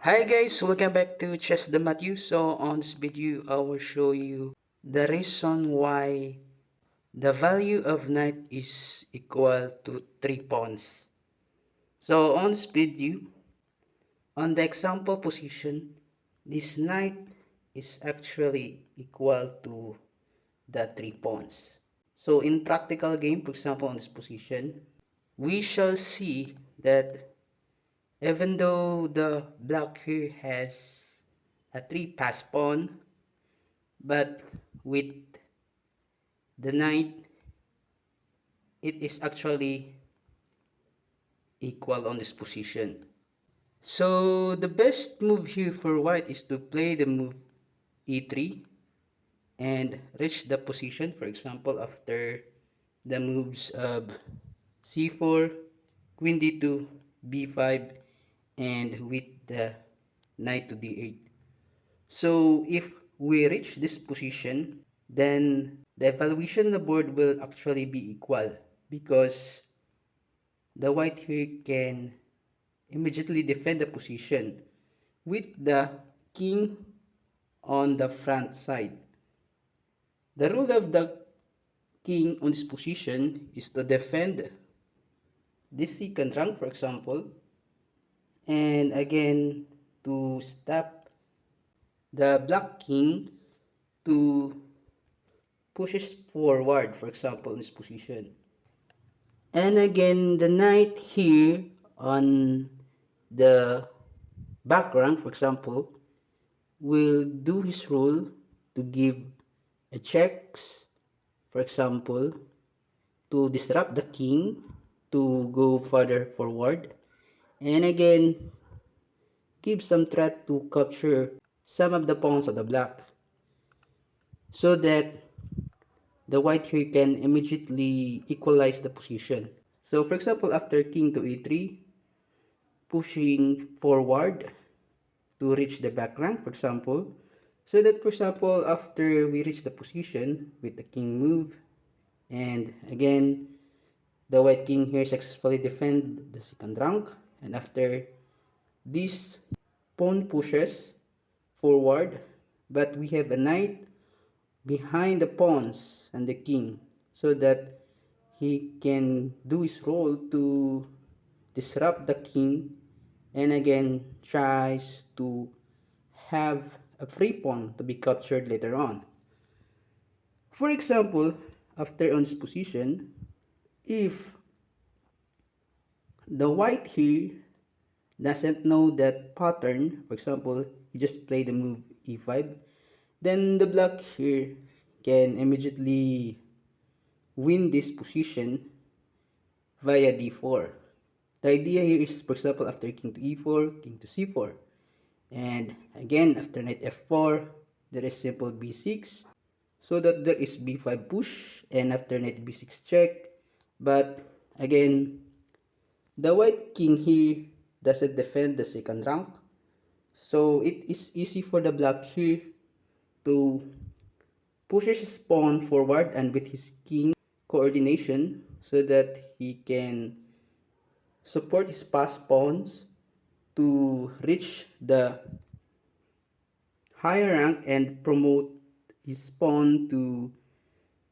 Hi guys, welcome back to Chess the Matthew. So on this video, I will show you the reason why the value of knight is equal to 3 pawns. So on this video, on the example position, this knight is actually equal to the 3 pawns. So in practical game, for example, on this position, we shall see that even though the black here has a 3 pass pawn, but with the knight, it is actually equal on this position. So the best move here for white is to play the move e3 and reach the position, for example, after the moves of c4, queen d2, b5, and with the knight to d8. So if we reach this position, then the evaluation on the board will actually be equal because the white here can immediately defend the position with the king on the front side. The rule of the king on this position is to defend this second rank, for example, and again to stop the black king to pushes forward, for example, in this position. And again, the knight here on the background, for example, will do his role to give a checks, for example, to disrupt the king to go further forward. And again, give some threat to capture some of the pawns of the black so that the white here can immediately equalize the position. So for example, after king to e3, pushing forward to reach the back rank, for example, so that for example, after we reach the position with the king move, and again, the white king here successfully defend the second rank, and after this pawn pushes forward, but we have a knight behind the pawns and the king so that he can do his role to disrupt the king and again tries to have a free pawn to be captured later on. For example, after on this position, if the white here doesn't know that pattern, for example, he just played the move e5, then the black here can immediately win this position via d4. The idea here is, for example, after king to e4, king to c4. And again, after knight f4, there is simple b6. So that there is b5 push, and after knight b6 check. But again, the white king here doesn't defend the second rank. So it is easy for the black here to push his pawn forward and with his king coordination so that he can support his passed pawns to reach the higher rank and promote his pawn to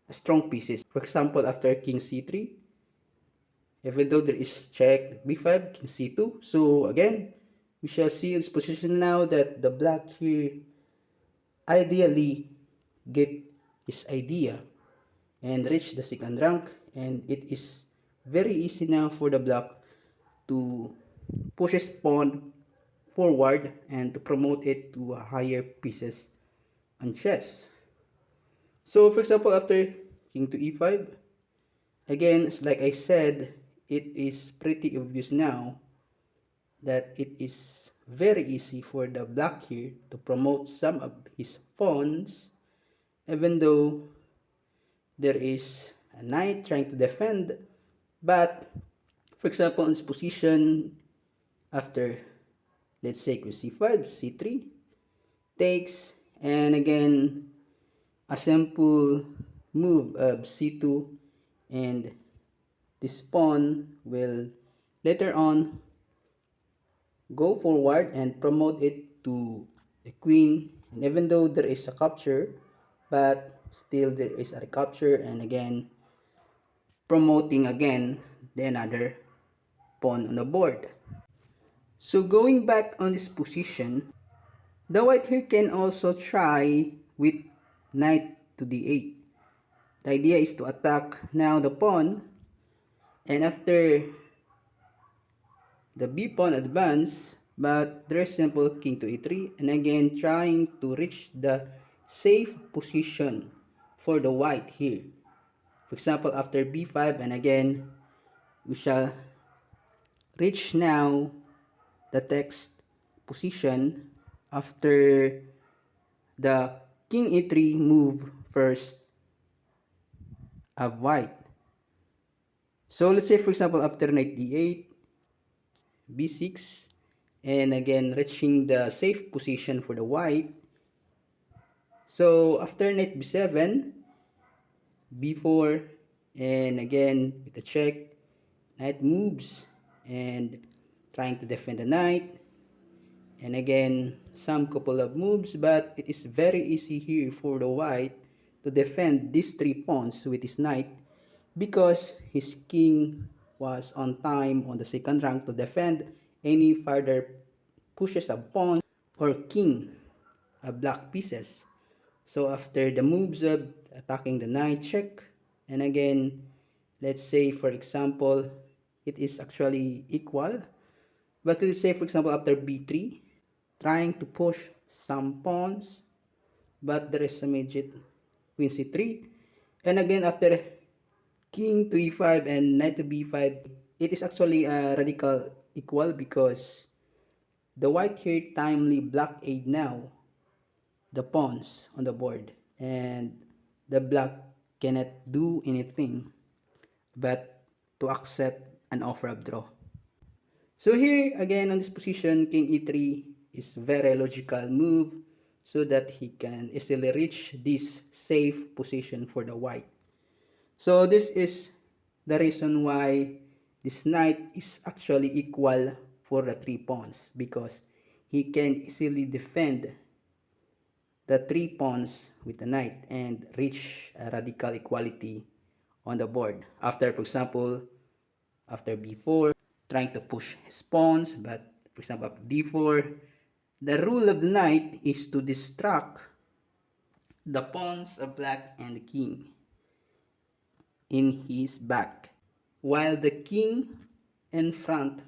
strong pieces. For example, after king c3, even though there is check b5, king c2. So again, we shall see in this position now that the black here ideally get his idea and reach the second rank, and it is very easy now for the black to push his pawn forward and to promote it to higher pieces on chess. So for example, after king to e5, again, like I said, it is pretty obvious now that it is very easy for the black here to promote some of his pawns, even though there is a knight trying to defend. But for example, in this position, after let's say queen c5, c3 takes, and again a simple move of c2, and this pawn will later on go forward and promote it to a queen. And even though there is a capture, but still there is a recapture, and again promoting again the another pawn on the board. So going back on this position, the white here can also try with knight to d8. The idea is to attack now the pawn, and after the b pawn advance, but there's simple king to e3, and again trying to reach the safe position for the white here. For example, after b5, and again we shall reach now the text position after the king e3 move first of white. So let's say for example after knight d8, b6, and again reaching the safe position for the white. So after knight b7, b4, and again with the check, knight moves and trying to defend the knight, and again some couple of moves, but it is very easy here for the white to defend these 3 pawns with his knight because his king was on time on the second rank to defend any further pushes of pawn or king of black pieces. So after the moves of attacking the knight, check, and again let's say for example it is actually equal, but let's say for example after b3, trying to push some pawns, but there is a midget queen c3, and again after king to e5 and knight to b5, it is actually a radical equal because the white here timely blockade now the pawns on the board, and the black cannot do anything but to accept an offer of draw. So here again on this position, king e3 is very logical move so that he can easily reach this safe position for the white. So this is the reason why this knight is actually equal for the 3 pawns, because he can easily defend the 3 pawns with the knight and reach a radical equality on the board. After, for example, after b4, trying to push his pawns, but for example after d4, the rule of the knight is to distract the pawns of black and the king in his back, while the king in front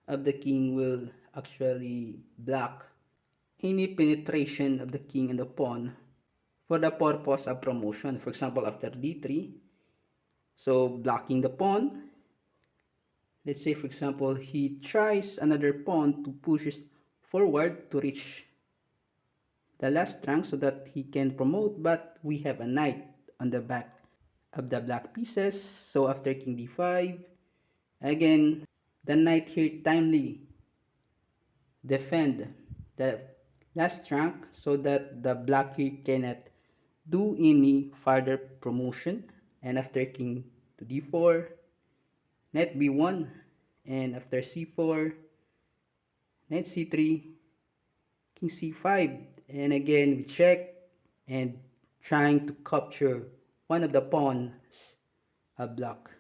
of the king will actually block any penetration of the king and the pawn for the purpose of promotion. For example, after d3, so blocking the pawn, let's say for example he tries another pawn to push forward to reach the last rank so that he can promote, but we have a knight on the back of the black pieces. So after king d5, again the knight here timely defend the last rank so that the black here cannot do any further promotion. And after king to d4, knight b1, and after c4, knight c3, king c5, and again we check and trying to capture one of the pawns of black.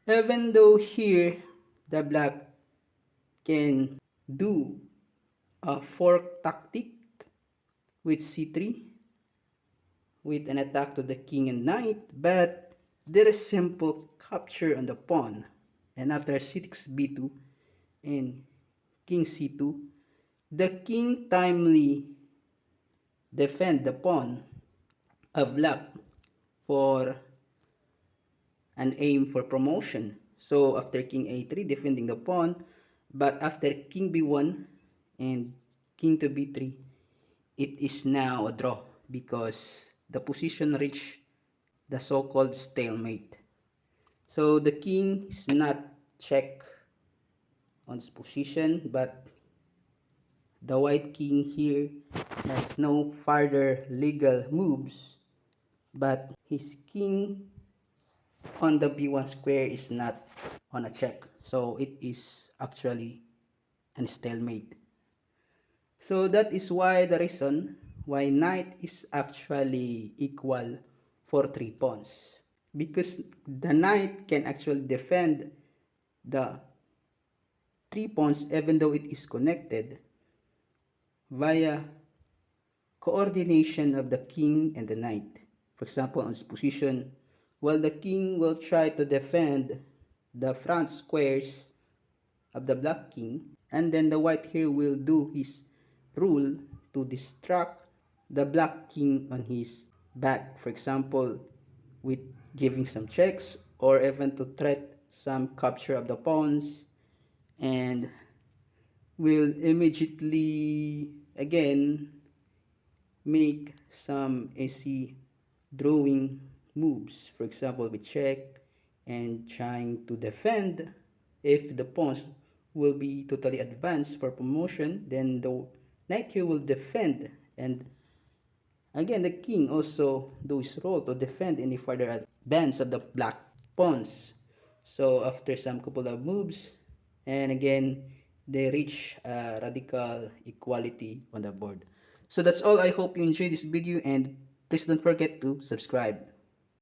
Even though here the black can do a fork tactic with c3 with an attack to the king and knight, but there is simple capture on the pawn, and after c6 b2 and king c2, the king timely defend the pawn of black for an aim for promotion. So after king a3 defending the pawn, but after king b1 and king to b3, it is now a draw because the position reached the so-called stalemate. So the king is not checked on this position, but the white king here has no further legal moves, but his king on the b1 square is not on a check, so it is actually and stalemate. So that is why the reason why knight is actually equal for 3 pawns. Because the knight can actually defend the 3 pawns even though it is connected via coordination of the king and the knight. For example, on this position, while the king will try to defend the front squares of the black king, and then the white here will do his rule to distract the black king on his back. For example, with giving some checks or even to threat some capture of the pawns, and will immediately again make some AC drawing moves, for example with check and trying to defend. If the pawns will be totally advanced for promotion, then the knight here will defend, and again the king also do his role to defend any further advance of the black pawns. So after some couple of moves, and again they reach radical equality on the board. So that's all. I hope you enjoyed this video, and please don't forget to subscribe.